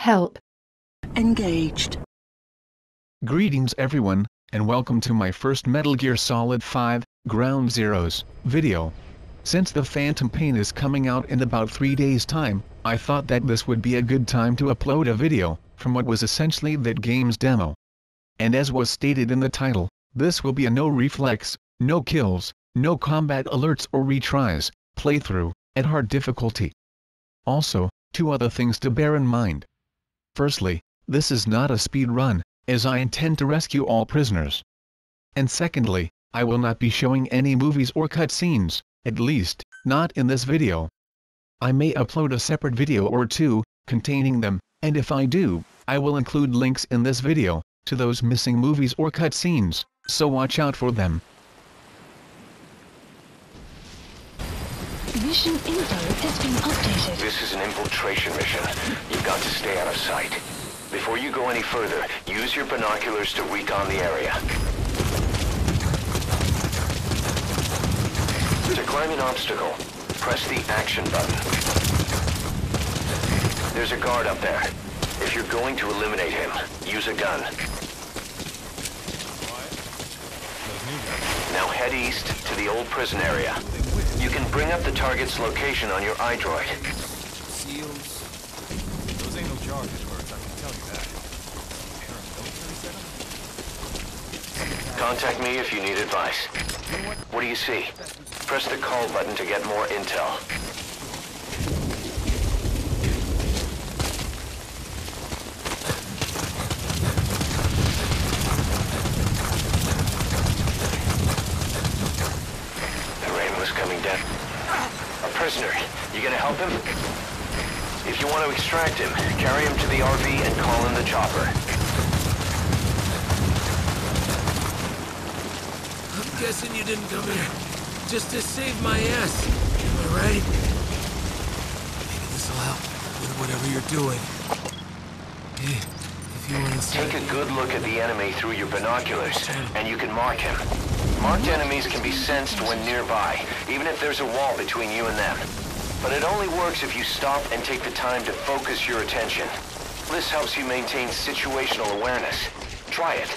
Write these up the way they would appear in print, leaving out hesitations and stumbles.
Help. Engaged. Greetings everyone, and welcome to my first Metal Gear Solid 5, Ground Zeroes, video. Since the Phantom Pain is coming out in about 3 days' time, I thought that this would be a good time to upload a video, from what was essentially that game's demo. And as was stated in the title, this will be a no reflex, no kills, no combat alerts or retries, playthrough, at hard difficulty. Also, 2 other things to bear in mind. Firstly, this is not a speed run, as I intend to rescue all prisoners. And secondly, I will not be showing any movies or cutscenes, at least, not in this video. I may upload a separate video or 2, containing them, and if I do, I will include links in this video, to those missing movies or cutscenes, so watch out for them. Mission info has been updated. This is an infiltration mission. You've got to stay out of sight. Before you go any further, use your binoculars to recon the area. To climb an obstacle, press the action button. There's a guard up there. If you're going to eliminate him, use a gun. Now head east to the old prison area. You can bring up the target's location on your iDroid. Seals. Those ain't no charges worth, I can tell you that. Contact me if you need advice. What do you see? Press the call button to get more intel. Prisoner, you gonna help him? If you want to extract him, carry him to the RV and call in the chopper. I'm guessing you didn't come here just to save my ass, am I right? Maybe this'll help with whatever you're doing. Hey, if you want to take a good look at the enemy through your binoculars, and you can mark him. Marked enemies can be sensed when nearby, even if there's a wall between you and them. But it only works if you stop and take the time to focus your attention. This helps you maintain situational awareness. Try it.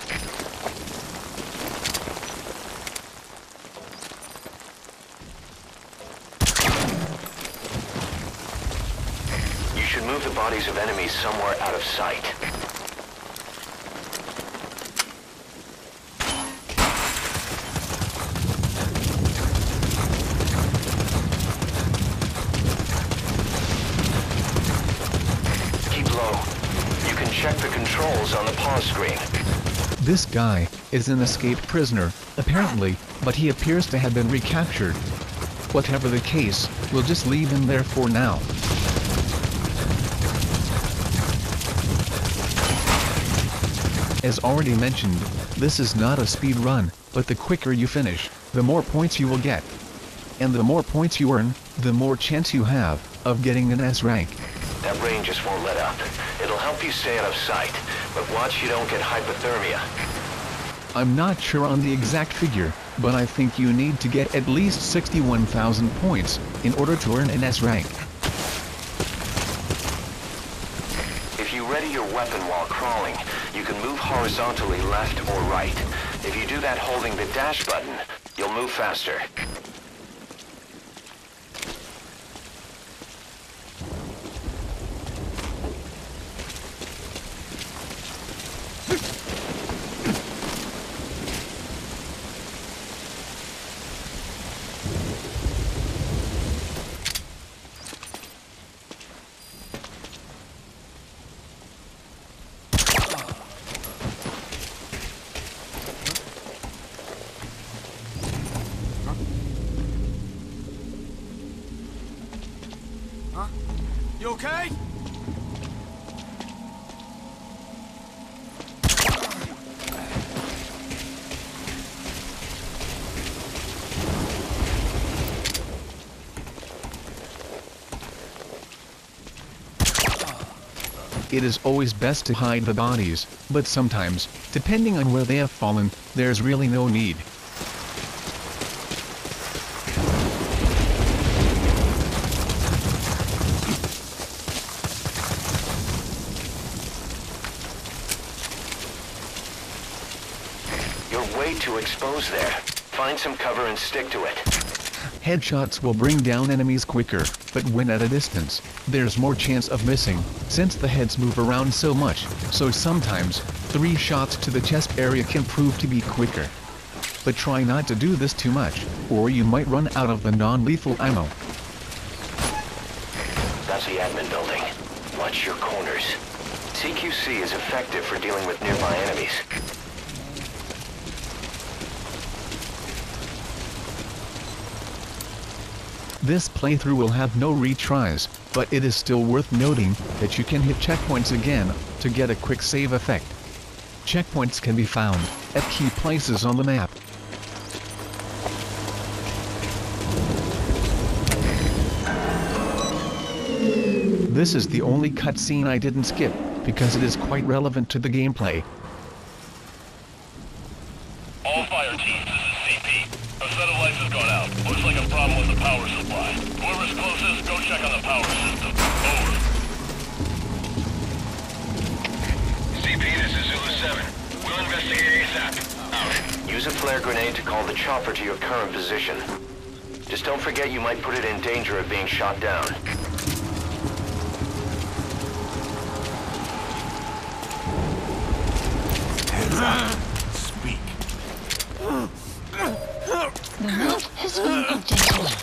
You should move the bodies of enemies somewhere out of sight. Check the controls on the pause screen. This guy is an escaped prisoner, apparently, but he appears to have been recaptured. Whatever the case, we'll just leave him there for now. As already mentioned, this is not a speed run, but the quicker you finish, the more points you will get. And the more points you earn, the more chance you have of getting an S rank. That rain just won't let up. It'll help you stay out of sight, but watch you don't get hypothermia. I'm not sure on the exact figure, but I think you need to get at least 61,000 points in order to earn an S rank. If you ready your weapon while crawling, you can move horizontally left or right. If you do that holding the dash button, you'll move faster. You okay? It is always best to hide the bodies, but sometimes, depending on where they have fallen, there's really no need. too exposed there. Find some cover and stick to it. Headshots will bring down enemies quicker, but when at a distance, there's more chance of missing, since the heads move around so much, so sometimes, 3 shots to the chest area can prove to be quicker. But try not to do this too much, or you might run out of the non-lethal ammo. That's the admin building. Watch your corners. CQC is effective for dealing with nearby enemies. This playthrough will have no retries, but it is still worth noting that you can hit checkpoints again to get a quick save effect. Checkpoints can be found at key places on the map. This is the only cutscene I didn't skip, because it is quite relevant to the gameplay. All fire teams, this is CP. A set of lights has gone out. Looks like a problem with the power supply. Whoever's closest, go check on the power system. Over. CP, this is Zulu 7. We'll investigate ASAP. Out. Use a flare grenade to call the chopper to your current position. Just don't forget you might put it in danger of being shot down. Speak. The map has been updated.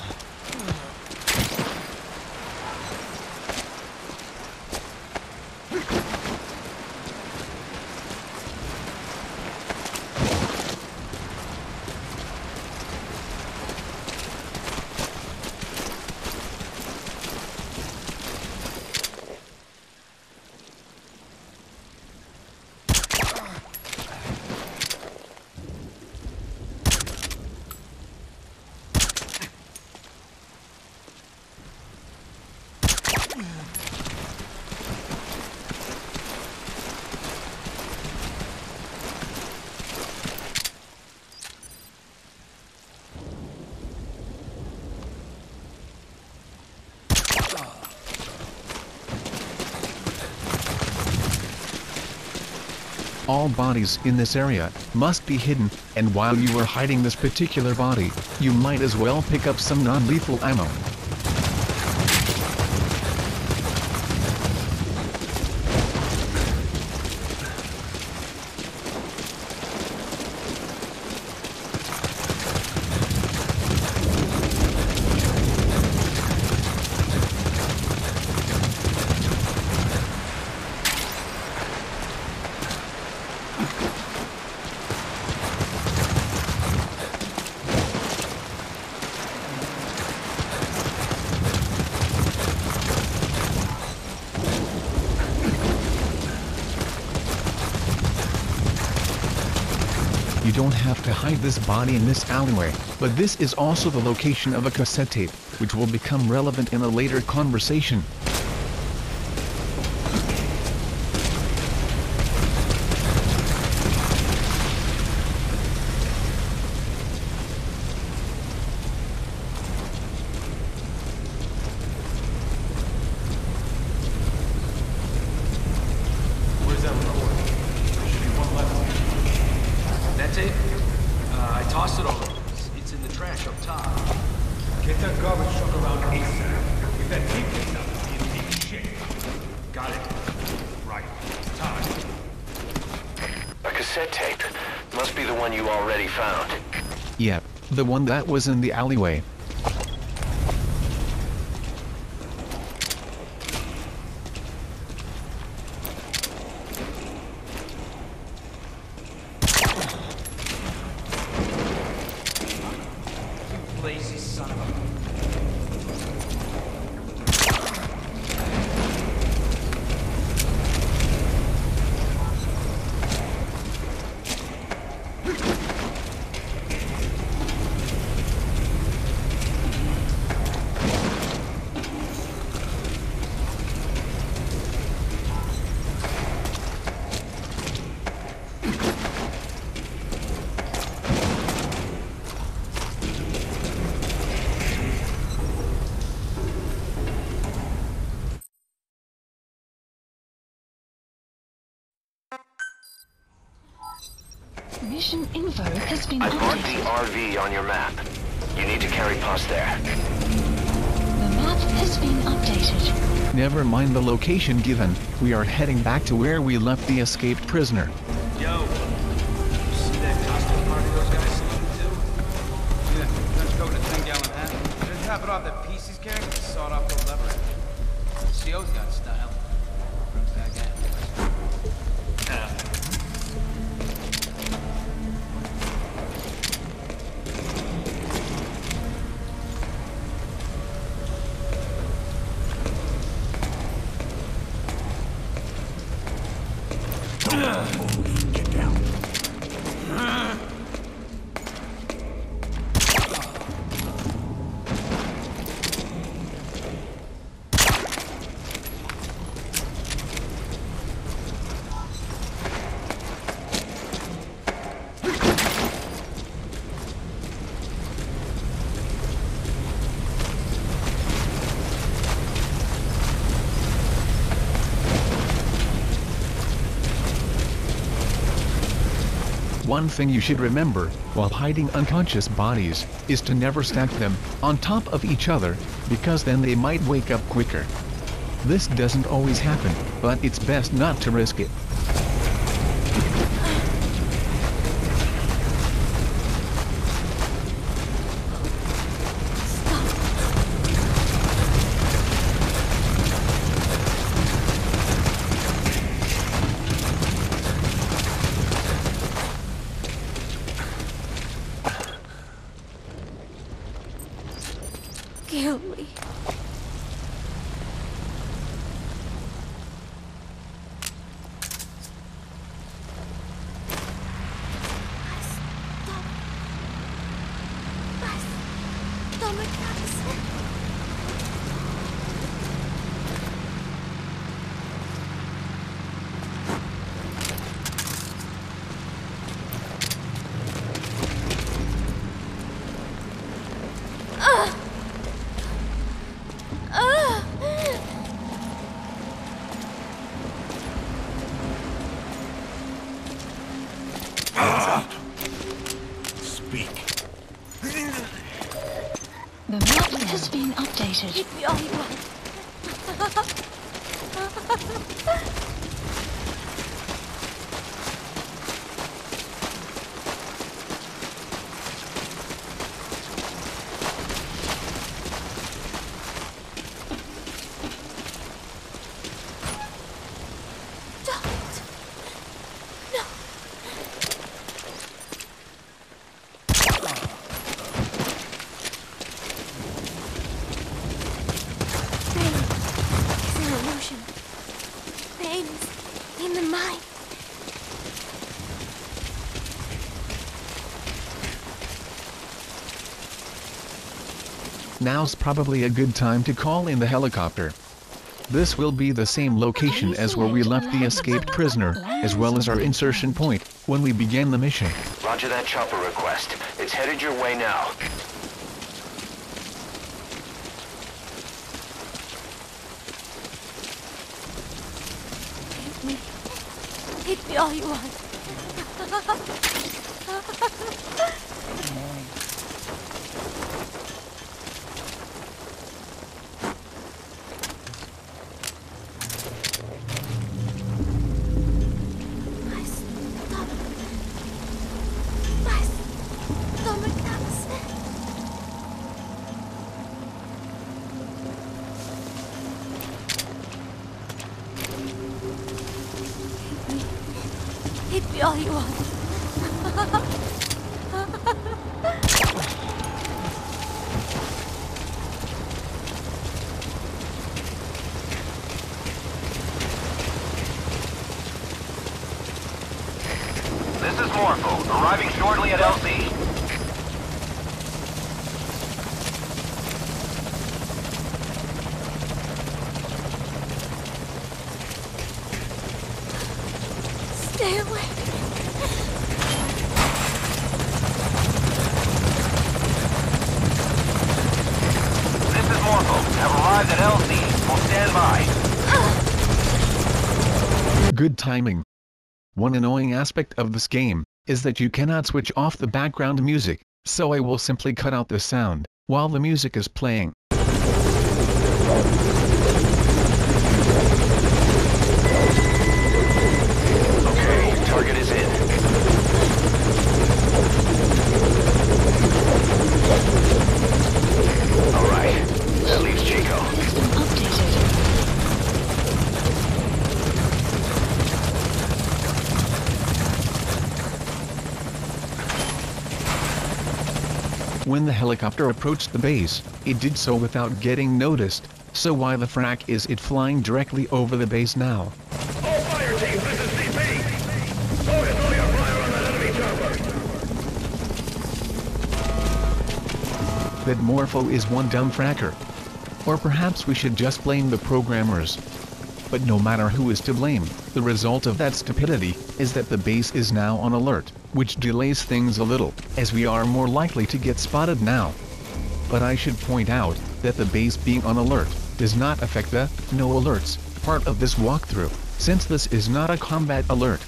All bodies in this area must be hidden, and while you are hiding this particular body, you might as well pick up some non-lethal ammo. You don't have to hide this body in this alleyway, but this is also the location of a cassette tape, which will become relevant in a later conversation. Where's that record? There should be one left. That tape? I tossed it over. It's in the trash up top. Get that garbage truck around ASAP. If that tape gets out, it'll be in deep shape. Got it? Right. Time. A cassette tape. Must be the one you already found. Yep, the one that was in the alleyway. Lazy son of a... Mission info has been I've marked the updated. RV on your map. You need to carry Paz there. The map has been updated. Never mind the location given, we are heading back to where we left the escaped prisoner. Yo, see that costume party those guys sneaking to? Yeah, let's go in a 10-gallon hat. Just top it off that piece he's carrying with the sawed-off gold lever. CO's got style. Back end. Get down. One thing you should remember, while hiding unconscious bodies, is to never stack them on top of each other, because then they might wake up quicker. This doesn't always happen, but it's best not to risk it. Kill me. The map has been updated. Give me all you want. In the mind. Now's probably a good time to call in the helicopter. This will be the same location as where we left the escaped prisoner, as well as our insertion point, when we began the mission. Roger that chopper request. It's headed your way now. Hit me all you want. Hit me all you want. This is Morpho, arriving shortly at LC. Stay away. This is Morpho. Have arrived at LC. Will stand by. Good timing. One annoying aspect of this game is that you cannot switch off the background music, so I will simply cut out the sound while the music is playing. Okay, target is in. Alright, that leaves Chico. System updated. When the helicopter approached the base, it did so without getting noticed, so why the frack is it flying directly over the base now? All fire teams, this is CP! Focus all your fire on that enemy chopper! That Morpho is one dumb fracker. Or perhaps we should just blame the programmers. But no matter who is to blame, the result of that stupidity is that the base is now on alert, which delays things a little, as we are more likely to get spotted now. But I should point out that the base being on alert does not affect the no alerts part of this walkthrough, since this is not a combat alert.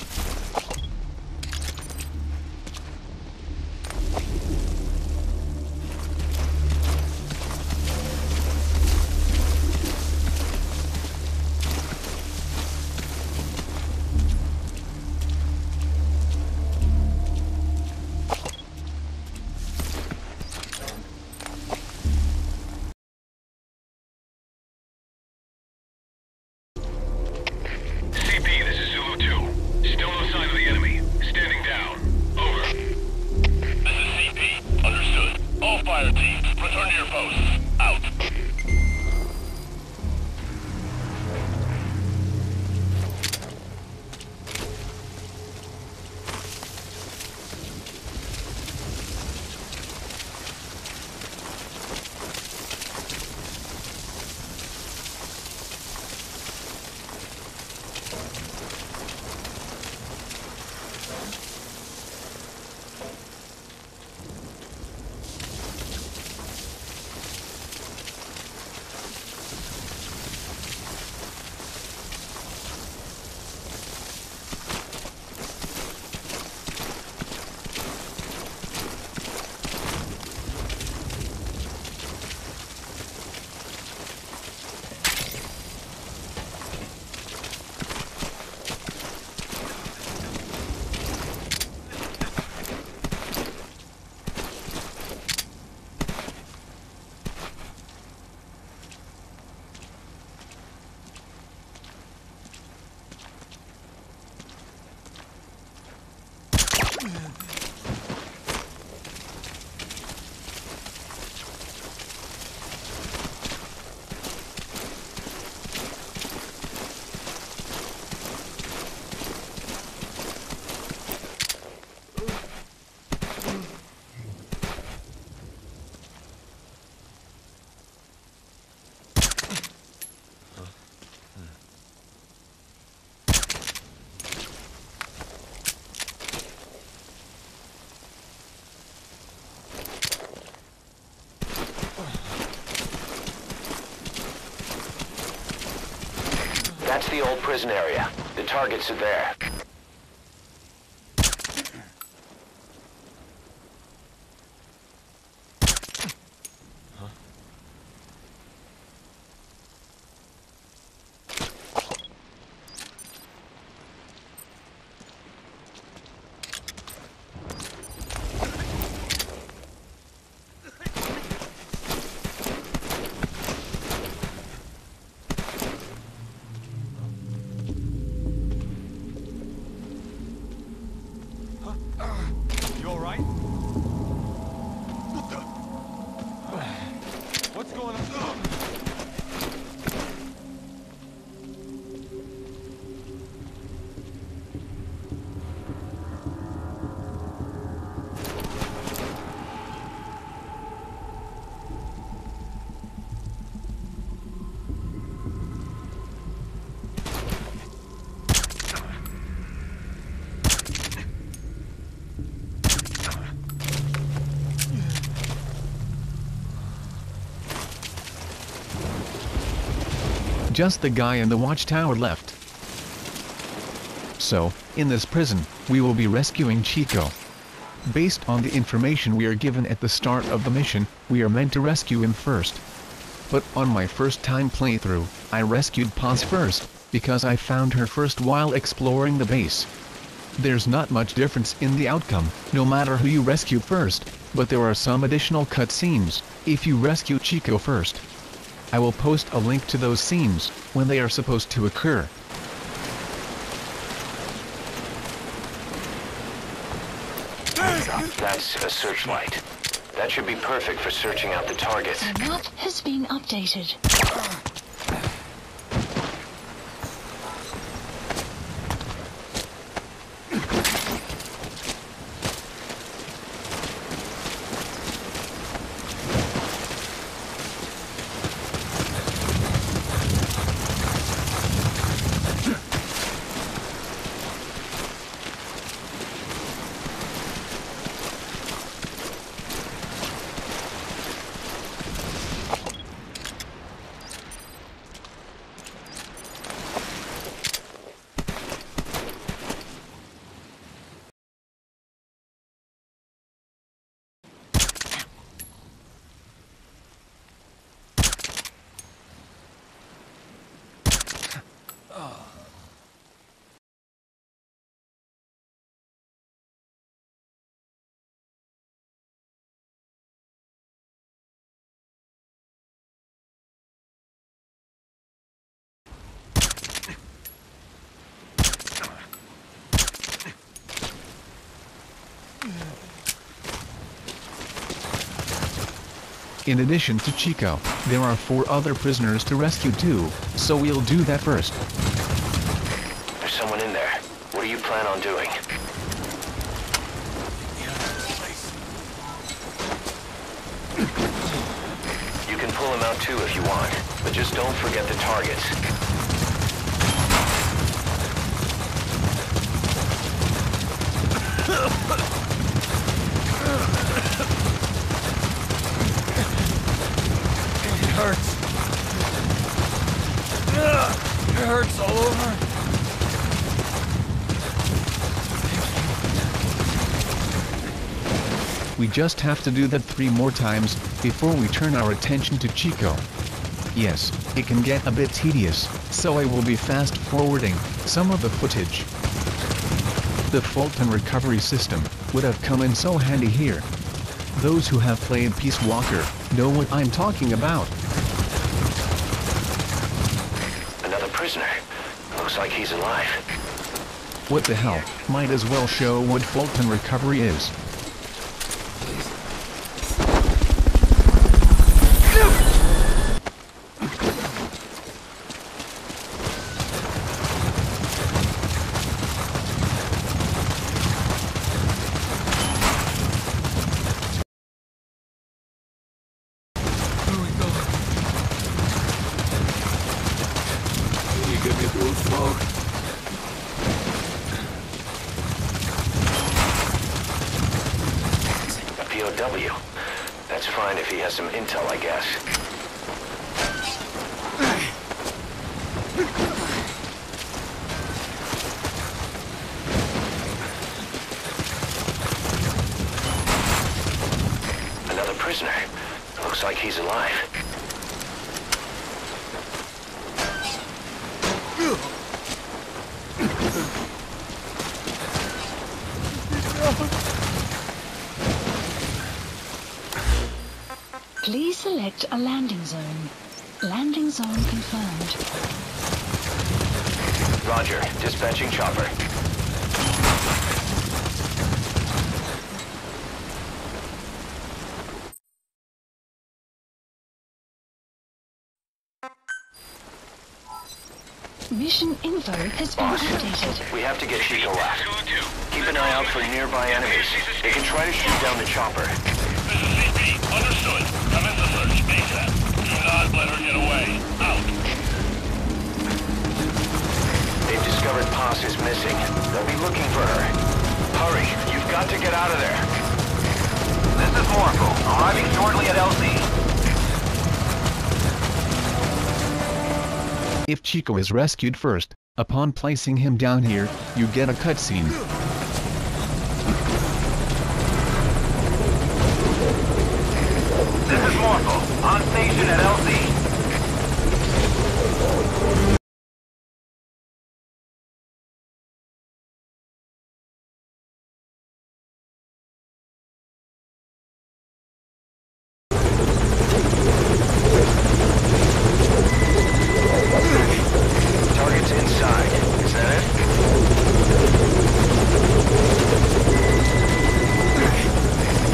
That's the old prison area. The targets are there. You all right? What's going on? Just the guy in the watchtower left. So, in this prison, we will be rescuing Chico. Based on the information we are given at the start of the mission, we are meant to rescue him first. But on my first time playthrough, I rescued Paz first, because I found her first while exploring the base. There's not much difference in the outcome, no matter who you rescue first, but there are some additional cutscenes if you rescue Chico first. I will post a link to those scenes when they are supposed to occur. That's a searchlight. That should be perfect for searching out the targets. The map has been updated. In addition to Chico, there are 4 other prisoners to rescue too, so we'll do that first. There's someone in there. What do you plan on doing? You can pull him out too if you want, but just don't forget the targets. Hurts. It hurts all over. We just have to do that 3 more times before we turn our attention to Chico. Yes, it can get a bit tedious, so I will be fast forwarding some of the footage. The fault and recovery system would have come in so handy here. Those who have played Peace Walker know what I'm talking about. Another prisoner. Looks like he's alive. What the hell, might as well show what fault and recovery is. POW. That's fine if he has some intel, I guess. Another prisoner. Looks like he's alive. Please select a landing zone. Landing zone confirmed. Roger. Dispatching chopper. Mission info has been Boss, updated. we have to get Chico out. Keep an eye out for nearby enemies. They can try to shoot down the chopper. This is CP. Understood. Commence the search ASAP. Do not let her get away. Out. They've discovered Paz is missing. They'll be looking for her. Hurry, you've got to get out of there. This is Morpho, arriving shortly at LC. If Chico is rescued first, upon placing him down here, you get a cutscene. station at LZ. Target's inside. Is that it?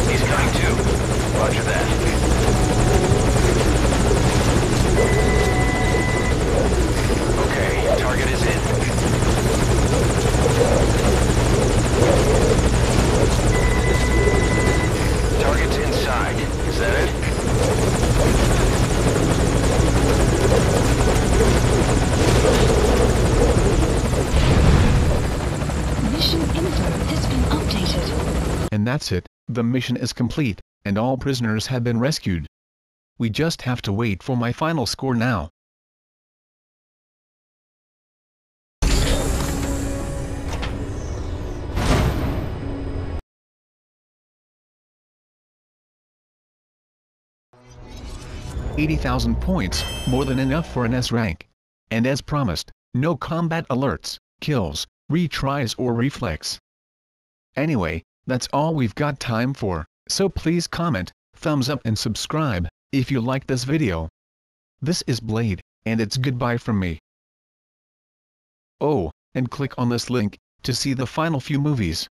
He's coming too. Roger that. Okay, target is in. Target's inside. Is that it? Mission info has been updated. And that's it, the mission is complete, and all prisoners have been rescued. We just have to wait for my final score now. $80,000 points, more than enough for an S rank. And as promised, no combat alerts, kills, retries or reflex. Anyway, that's all we've got time for, so please comment, thumbs up and subscribe, if you like this video. This is Blade, and it's goodbye from me. Oh, and click on this link, to see the final few movies.